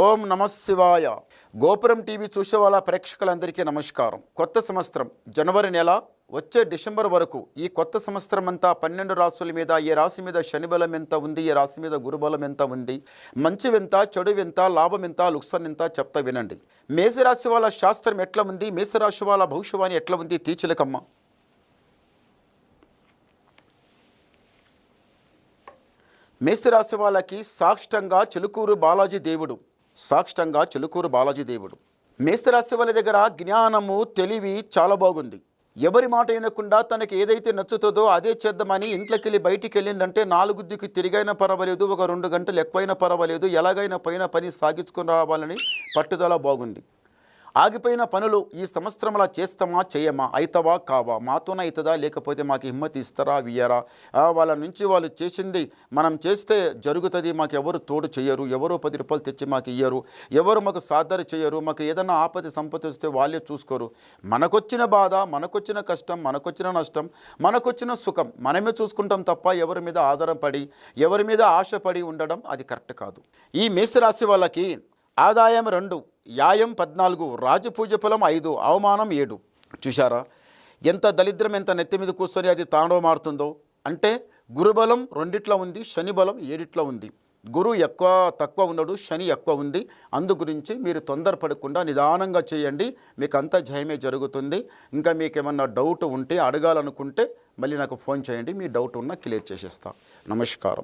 ఓం నమః శివాయ. గోపురం టీవీ చూసే వాళ్ళ ప్రేక్షకులందరికీ నమస్కారం. కొత్త సంవత్సరం జనవరి నెల వచ్చే డిసెంబర్ వరకు ఈ కొత్త సంవత్సరం అంతా 12 రాశుల మీద, ఏ రాశి మీద శని బలం ఎంత ఉంది, ఏ రాశి మీద గురుబలం ఎంత ఉంది, మంచి ఎంత, చెడు ఎంత, లాభం ఎంత, లుక్సాన్ ఎంత చెప్తా వినండి. మేషరాశి వాళ్ళ శాస్త్రం ఎట్లా ఉంది, మేషరాశి వాళ్ళ భవిష్యవాణి ఎట్లా ఉంది తీర్చలేకమ్మ. మేషరాశి వాళ్ళకి సాక్షాత్తంగా చిలుకూరు బాలాజీ దేవుడు, సాక్షాత్తంగా చిలుకూరు బాలాజీ దేవుడు. మేషరాశి వాళ్ళ దగ్గర జ్ఞానము, తెలివి చాలా బాగుంది. ఎవరి మాట వినకుండా తనకి ఏదైతే నచ్చుతుందో అదే చేద్దామని ఇంట్లోకి వెళ్ళి బయటికి వెళ్ళిందంటే 4 దిక్కు తిరిగైనా పర్వాలేదు, ఒక 2 గంటలు ఎక్కువైనా పర్వాలేదు, ఎలాగైనా పని సాగించుకొని రావాలని పట్టుదల బాగుంది. ఆగిపోయిన పనులు ఈ సంవత్సరంలా చేస్తామా చేయమా, అవుతావా కావా, మాతోనే అవుతుందా లేకపోతే మాకు హిమ్మతి ఇస్తారా ఇయ్యరా, వాళ్ళ నుంచి వాళ్ళు చేసింది మనం చేస్తే జరుగుతుంది, మాకు ఎవరు తోడు చేయరు, ఎవరో 10 రూపాయలు తెచ్చి మాకు ఇయ్యరు, ఎవరు మాకు సాధన చేయరు, మాకు ఏదైనా ఆపద సంపత్తి వస్తే వాళ్ళే చూసుకోరు. మనకొచ్చిన బాధ, మనకొచ్చిన కష్టం, మనకొచ్చిన నష్టం, మనకొచ్చిన సుఖం మనమే చూసుకుంటాం తప్ప ఎవరి మీద ఆధారపడి, ఎవరి మీద ఆశపడి ఉండడం అది కరెక్ట్ కాదు. ఈ మేషరాశి వాళ్ళకి ఆదాయం 2, యాయం 14, రాజపూజ ఫలం 5, అవమానం 7. చూశారా ఎంత దరిద్రం, ఎంత నెత్తి మీద కూర్చొని అది తాండవమాడుతుందో. అంటే గురుబలం 2 ఉంది, శని బలం 7 ఉంది. గురు ఎక్కువ తక్కువ ఉన్నాడు, శని ఎక్కువ ఉంది. అందు గురించి మీరు తొందరపడకుండా నిదానంగా చేయండి, మీకు అంతా జయమే జరుగుతుంది. ఇంకా మీకు ఏమన్నా డౌట్ ఉంటే అడగాలనుకుంటే మళ్ళీ నాకు ఫోన్ చేయండి, మీ డౌట్ ఉన్నా క్లియర్ చేసేస్తా. నమస్కారం.